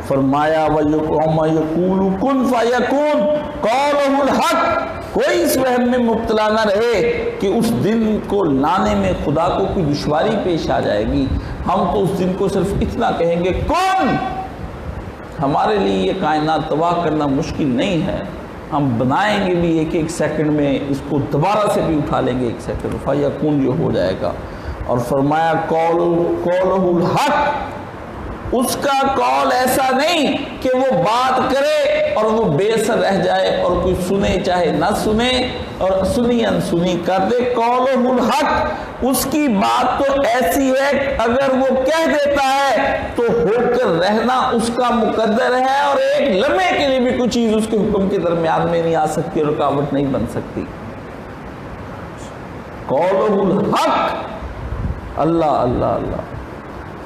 فرمایا وَيَقُومَ يَقُولُ كُن فَيَكُونُ قَوْلُهُ الْحَقُّ، کوئی اس وہم میں مبتلا نہ رہے کہ اس دن کو لانے میں خدا کو کوئی دشواری پیش آ جائے گی۔ ہم تو اس دن کو صرف اتنا کہیں گے کن، ہمارے لیے یہ کائنات تباہ کرنا مشکل نہیں ہے، ہم بنائیں گے بھی ایک ایک سیکنڈ میں، اس کو دوبارہ سے بھی اٹھا لیں گے ایک سیکنڈ، فَيَكُون جو ہو جائے گا۔ اور فرمایا قَوْلُهُ الْحَقُّ، اس کا قول ایسا نہیں کہ وہ بات کرے اور وہ بے اثر رہ جائے اور کوئی سنے چاہے نہ سنے اور سنی انسنی کر دے۔ قولہ الحق، اس کی بات تو ایسی ہے کہ اگر وہ کہہ دیتا ہے تو ہو کر رہنا اس کا مقدر ہے، اور ایک لمحے کے لیے بھی کوئی چیز اس کے حکم کے درمیان میں نہیں آ سکتی، رکاوٹ نہیں بن سکتی۔ قولہ الحق، اللہ اللہ اللہ،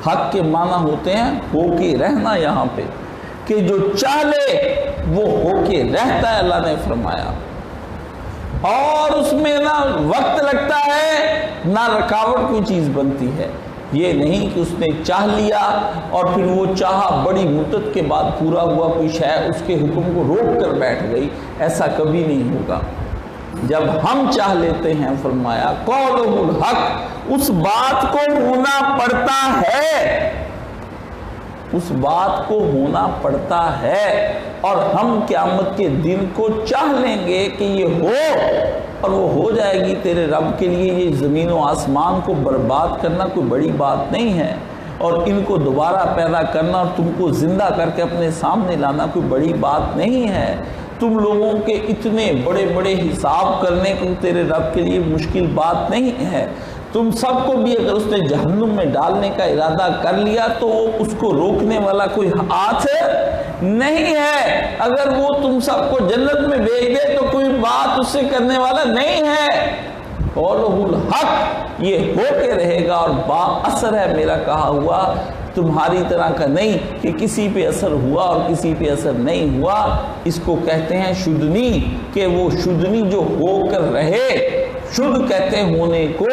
حق کے معنی ہوتے ہیں ہو کے رہنا، یہاں پہ کہ جو چاہ لے وہ ہو کے رہتا ہے، اللہ نے فرمایا، اور اس میں نہ وقت لگتا ہے نہ رکاوٹ کوئی چیز بنتی ہے۔ یہ نہیں کہ اس نے چاہ لیا اور پھر وہ چاہا بڑی مدت کے بعد پورا ہوا کوئی شے اس کے حکم کو روک کر بیٹھ گئی، ایسا کبھی نہیں ہوگا۔ جب ہم چاہ لیتے ہیں، فرمایا قولہ الحق، اس بات کو ہونا پڑتا ہے، اس بات کو ہونا پڑتا ہے، اور ہم قیامت کے دن کو چاہ لیں گے کہ یہ ہو، اور وہ ہو جائے گی۔ تیرے رب کے لیے یہ زمین و آسمان کو برباد کرنا کوئی بڑی بات نہیں ہے، اور ان کو دوبارہ پیدا کرنا اور تم کو زندہ کر کے اپنے سامنے لانا کوئی بڑی بات نہیں ہے۔ تم لوگوں کے اتنے بڑے بڑے حساب کرنے کو تیرے رب کے لیے مشکل بات نہیں ہے۔ تم سب کو بھی اگر اس نے جہنم میں ڈالنے کا ارادہ کر لیا تو اس کو روکنے والا کوئی ہاتھ نہیں ہے۔ اگر وہ تم سب کو جنت میں بھیج دے تو کوئی بات اس سے کرنے والا نہیں ہے۔ قولہ الحق، یہ ہو کے رہے گا اور با اثر ہے میرا کہا ہوا، تمہاری طرح کا نہیں کہ کسی پہ اثر ہوا اور کسی پہ اثر نہیں ہوا۔ اس کو کہتے ہیں شدنی، کہ وہ شدنی جو ہو کر رہے، شد کہتے ہیں ہونے کو،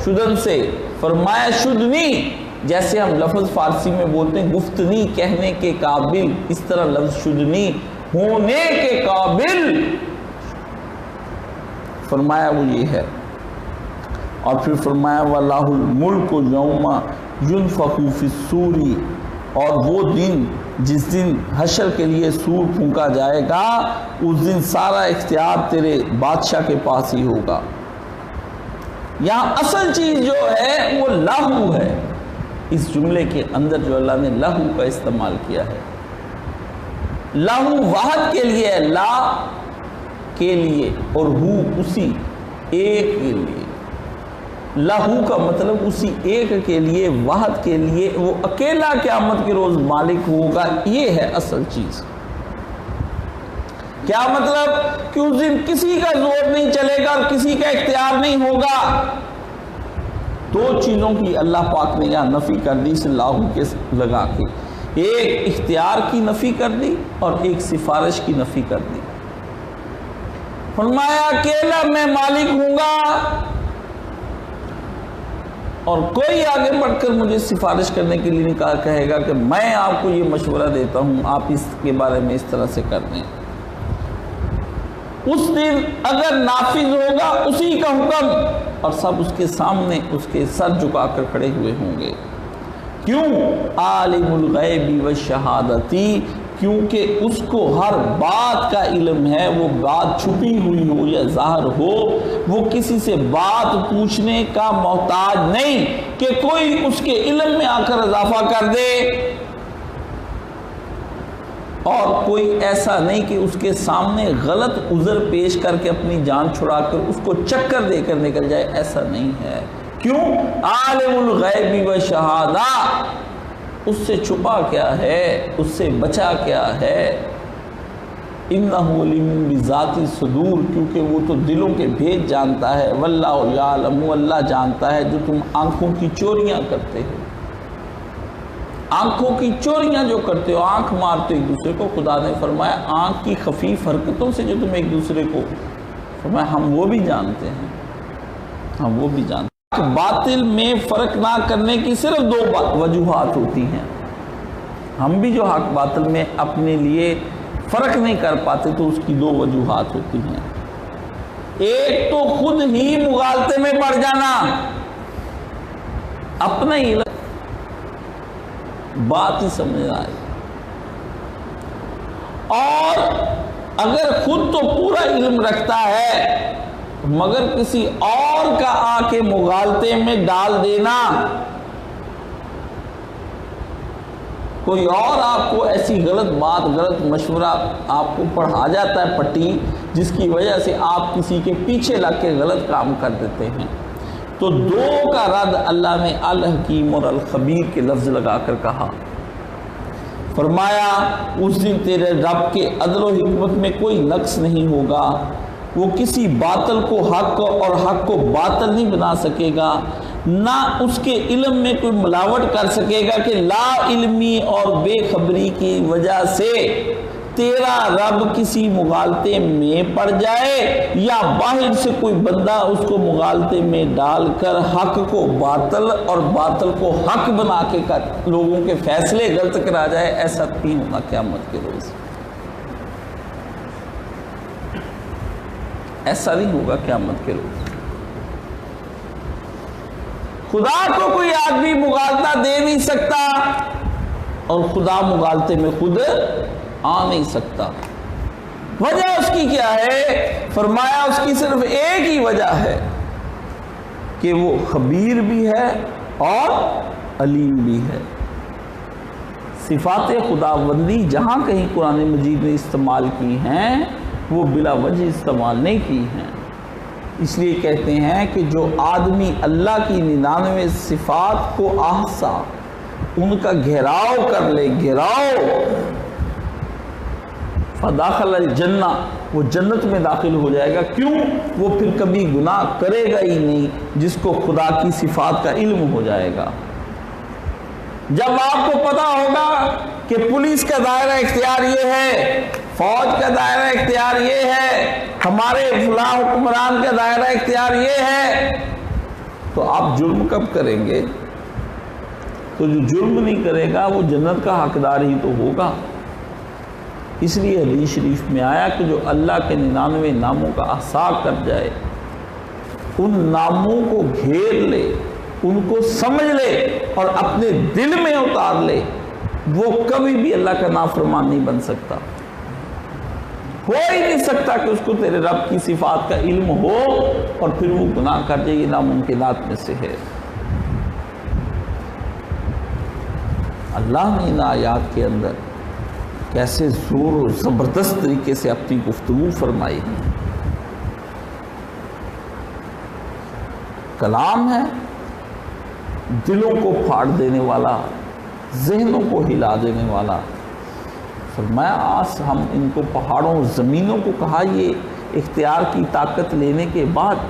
شدن سے، فرمایا شدنی، جیسے ہم لفظ فارسی میں بولتے ہیں گفتنی، کہنے کے قابل، اس طرح لفظ شدنی، ہونے کے قابل، فرمایا وہ یہ ہے۔ اور پھر فرمایا وَلَهُ الْمُلْكُ يَوْمَ يُنفَخُ فِي الصُّورِ، اور وہ دن جس دن حشر کے لیے سور پھونکا جائے گا، اس دن سارا اختیار تیرے بادشاہ کے پاس ہی ہوگا۔ یہاں اصل چیز جو ہے وہ لہو ہے، اس جملے کے اندر جو اللہ نے لہو کا استعمال کیا ہے، لہو واحد کے لیے ہے، لا کے لیے، اور ہو اسی ایک کے لیے۔ لہو کا مطلب اسی ایک کے لیے، واحد کے لیے، وہ اکیلا قیامت کے روز مالک ہوگا، یہ ہے اصل چیز۔ کیا مطلب کہ اس دن کسی کا زور نہیں چلے گا اور کسی کا اختیار نہیں ہوگا۔ دو چیزوں کی اللہ پاک نے یہاں نفی کر دی اس لاہو کے لگا کے، ایک اختیار کی نفی کر دی اور ایک سفارش کی نفی کر دی۔ فرمایا اکیلا میں مالک ہوں گا، اور کوئی آگے بڑھ کر مجھے سفارش کرنے کے لیے نہیں کہے گا کہ میں آپ کو یہ مشورہ دیتا ہوں، آپ اس کے بارے میں اس طرح سے کر دیں۔ اس دن اگر نافذ ہوگا اسی کا حکم، اور سب اس کے سامنے اس کے سر جھکا کر کھڑے ہوئے ہوں گے۔ کیوں؟ عالم الغیب والشہادتی، کیونکہ اس کو ہر بات کا علم ہے، وہ بات چھپی ہوئی ہو یا ظاہر ہو، وہ کسی سے بات پوچھنے کا محتاج نہیں کہ کوئی اس کے علم میں آ کر اضافہ کر دے، اور کوئی ایسا نہیں کہ اس کے سامنے غلط عذر پیش کر کے اپنی جان چھڑا کر اس کو چکر دے کر نکل جائے، ایسا نہیں ہے۔ کیوں؟ عالم الغیب والشہادہ، اس سے چھپا کیا ہے، اس سے بچا کیا ہے۔ انہ علیم بذات الصدور، کیونکہ وہ تو دلوں کے بھید جانتا ہے۔ واللہ یعلم، اللہ جانتا ہے جو تم آنکھوں کی چوریاں کرتے ہو، آنکھوں کی چوریاں جو کرتے ہو، آنکھ مارتے ایک دوسرے کو، خدا نے فرمایا آنکھ کی خفیف حرکتوں سے جو تم ایک دوسرے کو، فرمایا ہم وہ بھی جانتے ہیں، ہم وہ بھی جانتے ہیں۔ باطل میں فرق نہ کرنے کی صرف دو وجوہات ہوتی ہیں، ہم بھی جو حق باطل میں اپنے لیے فرق نہیں کر پاتے تو اس کی دو وجوہات ہوتی ہیں. ایک تو خود ہی مغالطے میں پڑ جانا، اپنا ہی بات ہی سمجھنا ہے، اور اگر خود تو پورا علم رکھتا ہے مگر کسی اور کا آ کے مغالطے میں ڈال دینا. کوئی اور آپ کو ایسی غلط بات، غلط مشورہ آپ کو پڑھا جاتا ہے پٹی، جس کی وجہ سے آپ کسی کے پیچھے لگ کے غلط کام کر دیتے ہیں. تو دو کا رد اللہ نے الحکیم اور الخبیر کے لفظ لگا کر کہا. فرمایا اس دن تیرے رب کے عدل و حکمت میں کوئی نقص نہیں ہوگا، وہ کسی باطل کو حق اور حق کو باطل نہیں بنا سکے گا، نہ اس کے علم میں کوئی ملاوٹ کر سکے گا کہ لا علمی اور بے خبری کی وجہ سے تیرا رب کسی مغالطے میں پڑ جائے یا باہر سے کوئی بندہ اس کو مغالطے میں ڈال کر حق کو باطل اور باطل کو حق بنا کے لوگوں کے فیصلے غلط کرا جائے. ایسا نہیں ہونا قیامت کے روز، ایسا نہیں ہوگا قیامت کے روز. خدا کو کوئی آدمی مغالطہ دے نہیں سکتا اور خدا مغالطے میں خود آ نہیں سکتا. وجہ اس کی کیا ہے؟ فرمایا اس کی صرف ایک ہی وجہ ہے کہ وہ خبیر بھی ہے اور علیم بھی ہے. صفات خداوندی جہاں کہیں قرآن مجید نے استعمال کی ہیں وہ بلا وجہ استعمال نہیں کی ہیں. اس لیے کہتے ہیں کہ جو آدمی اللہ کی 99 صفات کو احصا، ان کا گھیراؤ کر لے، گھیراؤ، فداخل الجنہ، وہ جنت میں داخل ہو جائے گا. کیوں؟ وہ پھر کبھی گناہ کرے گا ہی نہیں، جس کو خدا کی صفات کا علم ہو جائے گا. جب آپ کو پتا ہوگا کہ پولیس کا دائرہ اختیار یہ ہے، فوج کا دائرہ اختیار یہ ہے، ہمارے فلاں حکمران کا دائرہ اختیار یہ ہے، تو آپ جرم کب کریں گے؟ تو جو جرم نہیں کرے گا وہ جنت کا حقدار ہی تو ہوگا. اس لیے حدیث شریف میں آیا کہ جو اللہ کے 99 ناموں کا احصاء کر جائے، ان ناموں کو گھیر لے، ان کو سمجھ لے اور اپنے دل میں اتار لے، وہ کبھی بھی اللہ کا نافرمان نہیں بن سکتا. ہو ہی نہیں سکتا کہ اس کو تیرے رب کی صفات کا علم ہو اور پھر وہ گناہ کر جائے. یہ ناممکنات میں سے ہے. اللہ نے ان آیات کے اندر کیسے زور و زبردست طریقے سے اپنی گفتگو فرمائی ہے. کلام ہے دلوں کو پھاڑ دینے والا، ذہنوں کو ہلا دینے والا. فرمایا آج ہم ان کو پہاڑوں زمینوں کو کہا یہ اختیار کی طاقت لینے کے بعد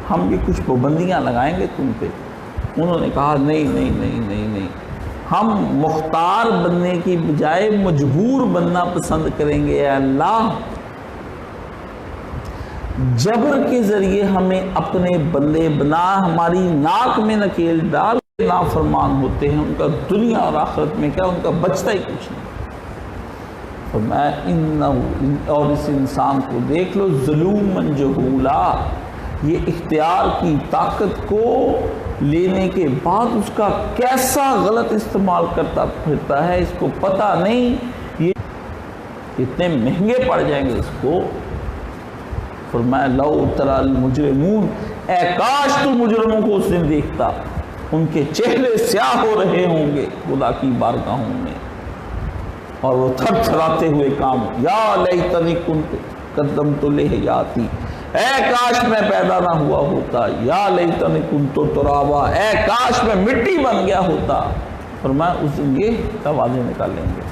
ہم یہ کچھ پابندیاں لگائیں گے تم پہ. انہوں نے کہا نہیں نہیں نہیں نہیں نہیں، ہم مختار بننے کی بجائے مجبور بننا پسند کریں گے. اے اللہ، جبر کے ذریعے ہمیں اپنے بندے بنا، ہماری ناک میں نکیل ڈال کے نافرمان ہوتے ہیں. ان کا دنیا اور آخرت میں کیا، ان کا بچتا ہی کچھ نہیں. اور اس انسان کو دیکھ لو ظلومن جہولا، یہ اختیار کی طاقت کو لینے کے بعد اس کا کیسا غلط استعمال کرتا پھرتا ہے. اس کو پتہ نہیں یہ اتنے مہنگے پڑ جائیں گے اس کو. فرمایا لو تری المجرمون، اے کاش تو مجرموں کو اس دن دیکھتا، ان کے چہرے سیاہ ہو رہے ہوں گے خدا کی بارگاہوں میں، اور وہ تھر تھراتے ہوئے کام، یا لیتنی کنت قدمت لحیاتی، اے کاش میں پیدا نہ ہوا ہوتا، یا لیتنی کنت ترابا، اے کاش میں مٹی بن گیا ہوتا. فرمایا اس دن یہ آوازیں نکالیں گے،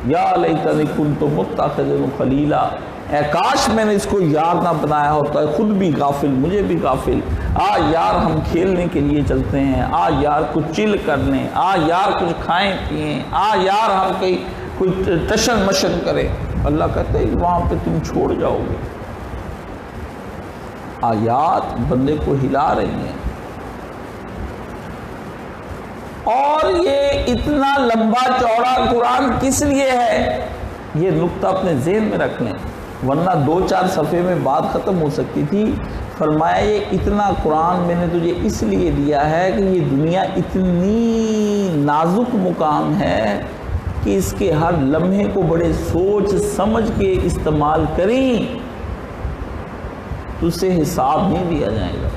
یا لیتنی کنت متخذا خلیلا، اے کاش میں نے اس کو یار نہ بنایا ہوتا، خود بھی غافل مجھے بھی غافل. آ یار ہم کھیلنے کے لیے چلتے ہیں، آ یار کچھ چل کر لیں، آ یار کچھ کھائیں پئیں، آ یار ہم کہیں کوئی ٹشن مشن کریں. اللہ کہتے ہیں وہاں پہ تم چھوڑ جاؤ گے. آیات بندے کو ہلا رہی ہیں. اور یہ اتنا لمبا چوڑا قرآن کس لیے ہے، یہ نقطہ اپنے ذہن میں رکھ لیں، ورنہ 2-4 صفحے میں بات ختم ہو سکتی تھی۔ فرمایا یہ اتنا قرآن میں نے تجھے اس لیے دیا ہے کہ یہ دنیا اتنی نازک مقام ہے کہ اس کے ہر لمحے کو بڑے سوچ سمجھ کے استعمال کریں تو اسے حساب نہیں دیا جائے گا۔